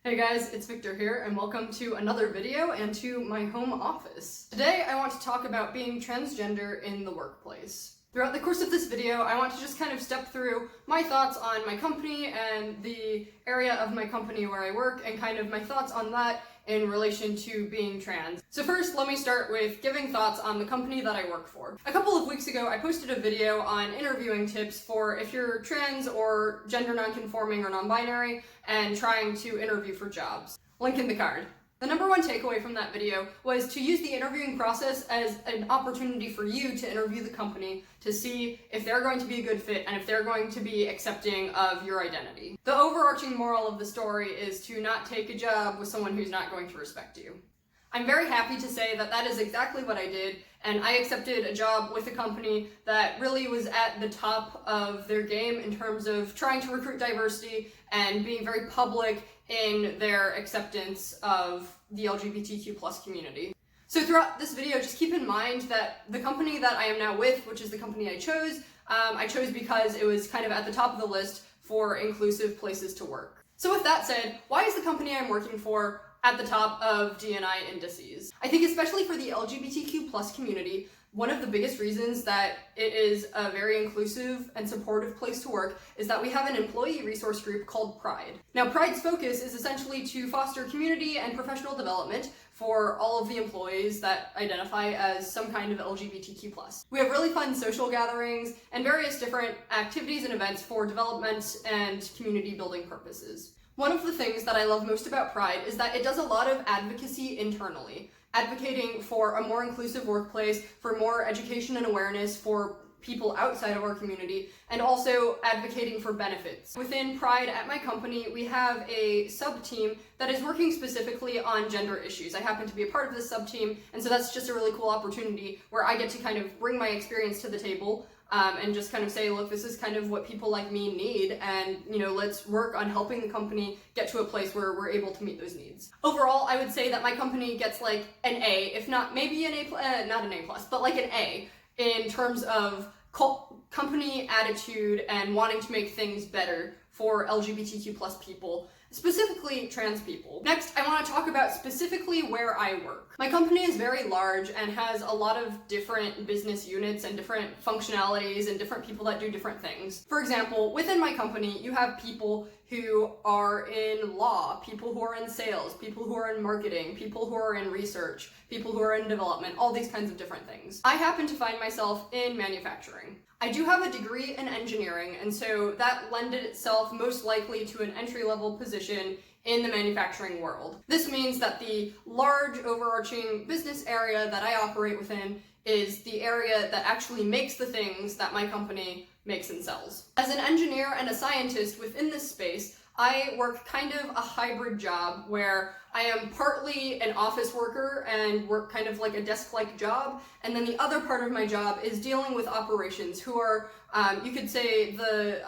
Hey guys, it's Victor here, and welcome to another video and to my home office. Today I want to talk about being transgender in the workplace. Throughout the course of this video, I want to just kind of step through my thoughts on my company and the area of my company where I work, and kind of my thoughts on that in relation to being trans. So first, let me start with giving thoughts on the company that I work for. A couple of weeks ago, I posted a video on interviewing tips for if you're trans or gender nonconforming or non-binary and trying to interview for jobs. Link in the card. The number one takeaway from that video was to use the interviewing process as an opportunity for you to interview the company to see if they're going to be a good fit and if they're going to be accepting of your identity. The overarching moral of the story is to not take a job with someone who's not going to respect you. I'm very happy to say that that is exactly what I did, and I accepted a job with a company that really was at the top of their game in terms of trying to recruit diversity and being very public in their acceptance of the LGBTQ+ community. So throughout this video, just keep in mind that the company that I am now with, which is the company I chose because it was kind of at the top of the list for inclusive places to work. So with that said, why is the company I'm working for at the top of D&I indices? I think especially for the LGBTQ+ community, one of the biggest reasons that it is a very inclusive and supportive place to work is that we have an employee resource group called Pride. Now, Pride's focus is essentially to foster community and professional development for all of the employees that identify as some kind of LGBTQ+. We have really fun social gatherings and various different activities and events for development and community building purposes. One of the things that I love most about Pride is that it does a lot of advocacy internally, advocating for a more inclusive workplace, for more education and awareness for people outside of our community, and also advocating for benefits. Within Pride at my company, we have a sub-team that is working specifically on gender issues. I happen to be a part of this sub-team, and so that's just a really cool opportunity where I get to kind of bring my experience to the table and just kind of say, look, this is kind of what people like me need, and let's work on helping the company get to a place where we're able to meet those needs. Overall, I would say that my company gets like an A, if not maybe an A, not an A+, but like an A in terms of company attitude and wanting to make things better for LGBTQ+ people, specifically trans people. Next, I want to talk about specifically where I work. My company is very large and has a lot of different business units and different functionalities and different people that do different things. For example, within my company, you have people who are in law, people who are in sales, people who are in marketing, people who are in research, people who are in development, all these kinds of different things. I happen to find myself in manufacturing. I do have a degree in engineering, and so that lended itself most likely to an entry-level position in the manufacturing world. This means that the large overarching business area that I operate within is the area that actually makes the things that my company makes and sells. As an engineer and a scientist within this space, I work kind of a hybrid job where I am partly an office worker and work kind of like a desk-like job, and then the other part of my job is dealing with operations, who are, you could say, the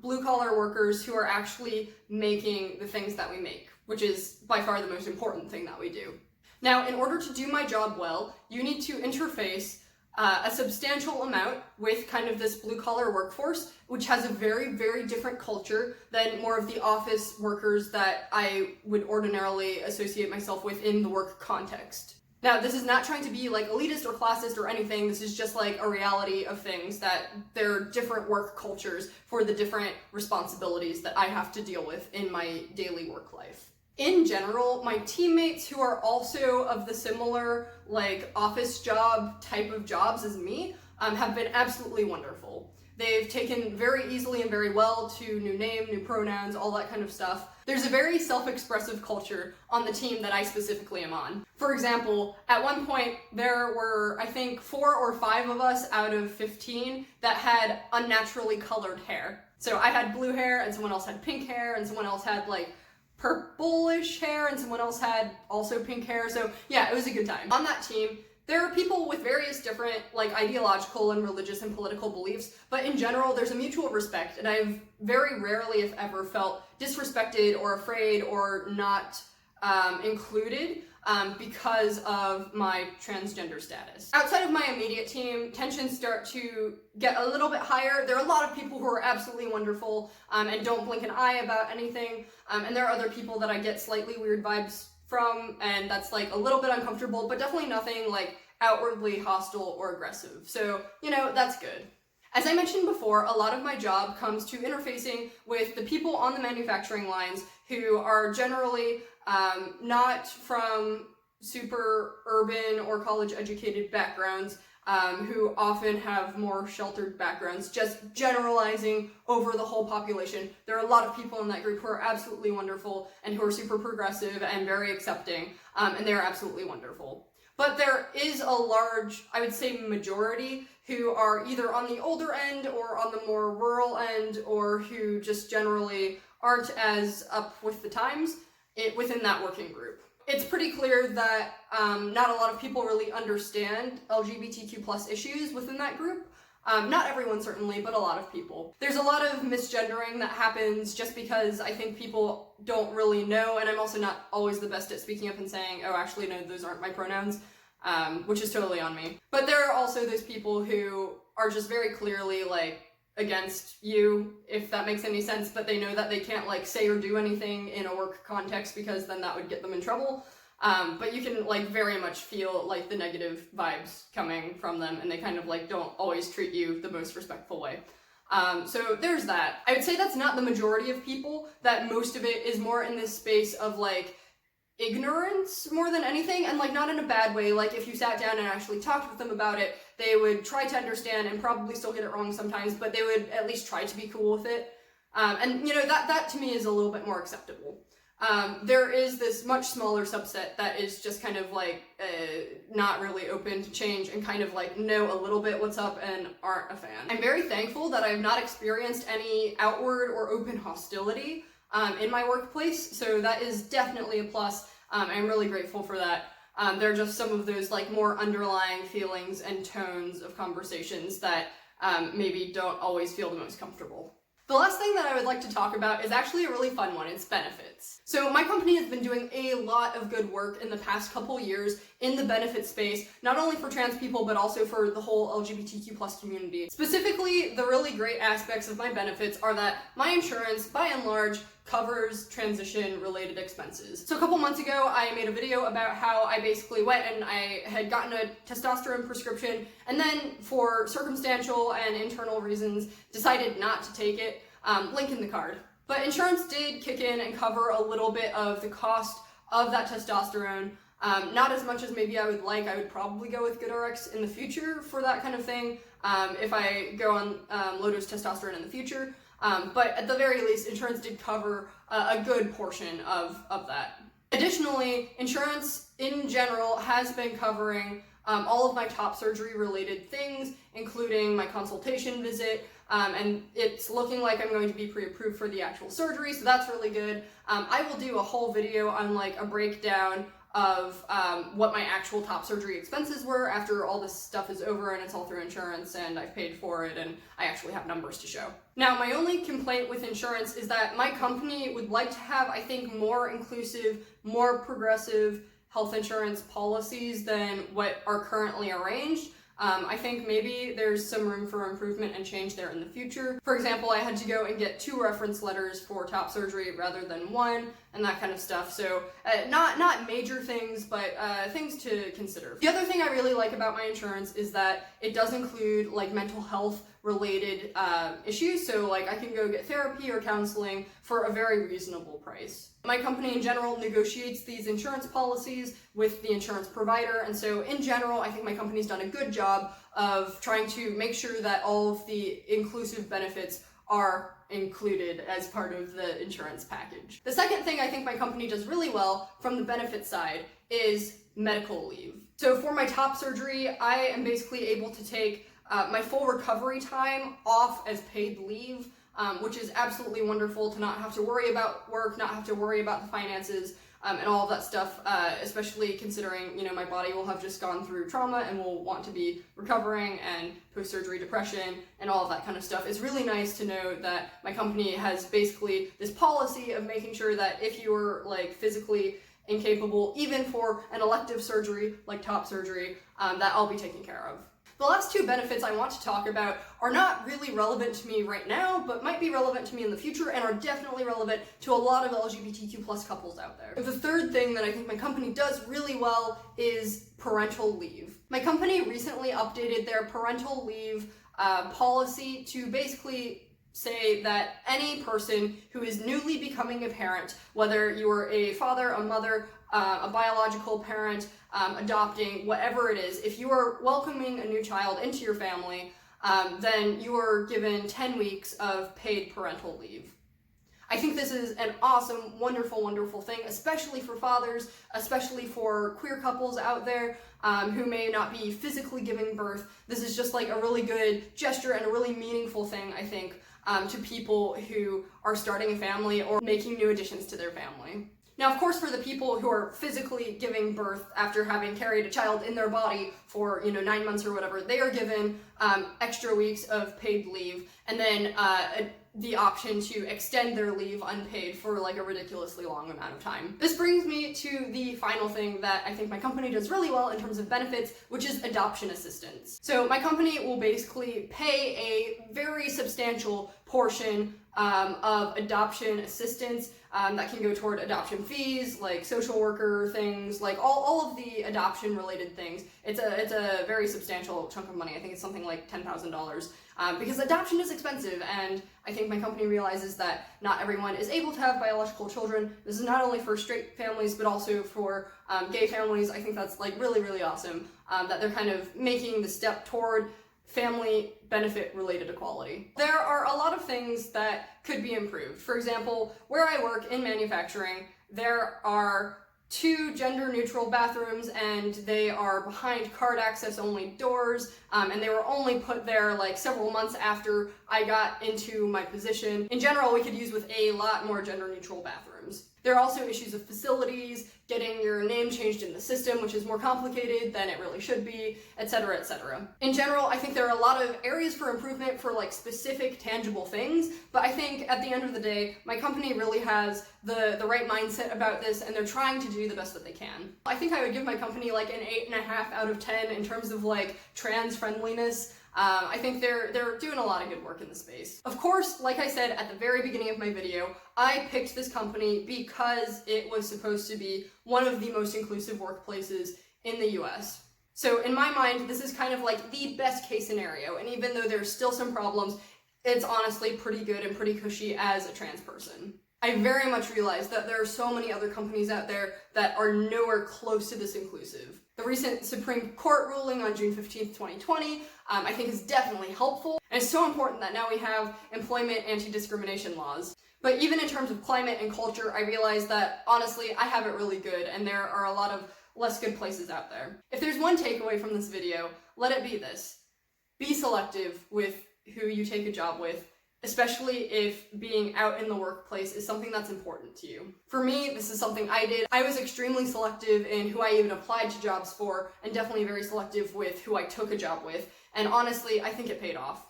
blue-collar workers who are actually making the things that we make, which is by far the most important thing that we do. Now, in order to do my job well, you need to interface a substantial amount with kind of this blue-collar workforce, which has a very, very different culture than more of the office workers that I would ordinarily associate myself with in the work context. Now, this is not trying to be like elitist or classist or anything. This is just like a reality of things, that there are different work cultures for the different responsibilities that I have to deal with in my daily work life. In general, my teammates who are also of the similar like office job type of jobs as me have been absolutely wonderful. They've taken very easily and very well to new name, new pronouns, all that kind of stuff. There's a very self-expressive culture on the team that I specifically am on. For example, at one point there were, I think, 4 or 5 of us out of 15 that had unnaturally colored hair. So I had blue hair, and someone else had pink hair, and someone else had like purplish hair, and someone else had also pink hair. So yeah, it was a good time. On that team, there are people with various different like ideological and religious and political beliefs, but in general there's a mutual respect, and I've very rarely, if ever, felt disrespected or afraid or not included because of my transgender status. Outside of my immediate team, tensions start to get a little bit higher. There are a lot of people who are absolutely wonderful and don't blink an eye about anything, and there are other people that I get slightly weird vibes from, and that's like a little bit uncomfortable, but definitely nothing like outwardly hostile or aggressive. So, that's good. As I mentioned before, a lot of my job comes to interfacing with the people on the manufacturing lines who are generally not from super urban or college educated backgrounds, who often have more sheltered backgrounds, just generalizing over the whole population. There are a lot of people in that group who are absolutely wonderful and who are super progressive and very accepting, and they're absolutely wonderful. But there is a large, I would say majority, who are either on the older end or on the more rural end, or who just generally aren't as up with the times within that working group. It's pretty clear that not a lot of people really understand LGBTQ+ issues within that group. Not everyone certainly, but a lot of people. There's a lot of misgendering that happens just because I think people don't really know, and I'm also not always the best at speaking up and saying, oh, actually, no, those aren't my pronouns, which is totally on me. But there are also those people who are just very clearly, like, against you, if that makes any sense, but they know that they can't, like, say or do anything in a work context because then that would get them in trouble. But you can, like, very much feel, like, the negative vibes coming from them, and they kind of, like, don't always treat you the most respectful way. So there's that. I would say that's not the majority of people, that most of it is more in this space of, like, ignorance more than anything, and, like, not in a bad way. Like, if you sat down and actually talked with them about it, they would try to understand and probably still get it wrong sometimes, but they would at least try to be cool with it. And, that to me is a little bit more acceptable. There is this much smaller subset that is just kind of like not really open to change and kind of like know a little bit what's up and aren't a fan. I'm very thankful that I have not experienced any outward or open hostility in my workplace, so that is definitely a plus. I'm really grateful for that. There are just some of those like more underlying feelings and tones of conversations that maybe don't always feel the most comfortable. The last thing that I would like to talk about is actually a really fun one. It's benefits. So my company has been doing a lot of good work in the past couple years in the benefit space, not only for trans people, but also for the whole LGBTQ+ community. Specifically, the really great aspects of my benefits are that my insurance, by and large, covers transition-related expenses. So a couple months ago, I made a video about how I basically went and I had gotten a testosterone prescription, and then for circumstantial and internal reasons, decided not to take it. Link in the card. But insurance did kick in and cover a little bit of the cost of that testosterone. Not as much as maybe I would like. I would probably go with GoodRx in the future for that kind of thing, if I go on low-dose testosterone in the future. But at the very least, insurance did cover a good portion of that. Additionally, insurance in general has been covering all of my top surgery related things, including my consultation visit, and it's looking like I'm going to be pre-approved for the actual surgery, so that's really good. I will do a whole video on like a breakdown of what my actual top surgery expenses were after all this stuff is over and it's all through insurance and I've paid for it and I actually have numbers to show. Now, my only complaint with insurance is that my company would like to have, I think, more inclusive, more progressive health insurance policies than what are currently arranged. I think maybe there's some room for improvement and change there in the future. For example, I had to go and get 2 reference letters for top surgery rather than 1, and that kind of stuff. So not major things, but things to consider. The other thing I really like about my insurance is that it does include like mental health related issues. So like I can go get therapy or counseling for a very reasonable price. My company in general negotiates these insurance policies with the insurance provider, and so in general, I think my company's done a good job of trying to make sure that all of the inclusive benefits are included as part of the insurance package. The second thing I think my company does really well from the benefit side is medical leave. So for my top surgery, I am basically able to take my full recovery time off as paid leave, which is absolutely wonderful to not have to worry about work, not have to worry about the finances, and all of that stuff, especially considering, my body will have just gone through trauma and will want to be recovering, and post-surgery depression and all of that kind of stuff. It's really nice to know that my company has basically this policy of making sure that if you're like physically incapable, even for an elective surgery like top surgery, that I'll be taken care of. The last two benefits I want to talk about are not really relevant to me right now, but might be relevant to me in the future and are definitely relevant to a lot of LGBTQ plus couples out there. The third thing that I think my company does really well is parental leave. My company recently updated their parental leave policy to basically say that any person who is newly becoming a parent, whether you're a father, a mother, a biological parent, adopting, whatever it is, if you are welcoming a new child into your family, then you are given 10 weeks of paid parental leave. I think this is an awesome, wonderful, wonderful thing, especially for fathers, especially for queer couples out there who may not be physically giving birth. This is just like a really good gesture and a really meaningful thing, I think, to people who are starting a family or making new additions to their family. Now, of course, for the people who are physically giving birth after having carried a child in their body for, 9 months or whatever, they are given extra weeks of paid leave, and then the option to extend their leave unpaid for like a ridiculously long amount of time. This brings me to the final thing that I think my company does really well in terms of benefits, which is adoption assistance. So my company will basically pay a very substantial portion of adoption assistance that can go toward adoption fees, like social worker things, like all of the adoption related things. It's a very substantial chunk of money. I think it's something like $10,000 because adoption is expensive, and I think my company realizes that not everyone is able to have biological children. This is not only for straight families, but also for gay families. I think that's like really, really awesome that they're kind of making the step toward family benefit related equality. There are a lot of things that could be improved. For example, where I work in manufacturing, there are 2 gender-neutral bathrooms, and they are behind card access only doors, and they were only put there like several months after I got into my position. In general, we could use with a lot more gender-neutral bathrooms. There are also issues of facilities, getting your name changed in the system, which is more complicated than it really should be, etc., etc. In general, I think there are a lot of areas for improvement for like specific tangible things, but I think at the end of the day, my company really has the right mindset about this, and they're trying to do the best that they can. I think I would give my company like an 8.5 out of 10 in terms of like trans friendliness. I think they're doing a lot of good work in the space. Of course, like I said at the very beginning of my video, I picked this company because it was supposed to be one of the most inclusive workplaces in the US. So in my mind, this is kind of like the best case scenario, and even though there's still some problems, it's honestly pretty good and pretty cushy as a trans person. I very much realize that there are so many other companies out there that are nowhere close to this inclusive. The recent Supreme Court ruling on June 15th, 2020, I think is definitely helpful, and it's so important that now we have employment anti-discrimination laws. But even in terms of climate and culture, I realize that, honestly, I have it really good, and there are a lot of less good places out there. If there's one takeaway from this video, let it be this. Be selective with who you take a job with, especially if being out in the workplace is something that's important to you. For me, this is something I did. I was extremely selective in who I even applied to jobs for, and definitely very selective with who I took a job with, and honestly, I think it paid off.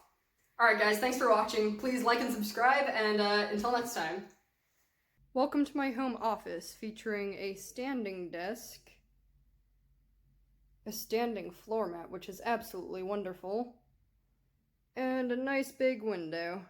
Alright guys, thanks for watching. Please like and subscribe, and until next time. Welcome to my home office, featuring a standing desk, a standing floor mat, which is absolutely wonderful, and a nice big window.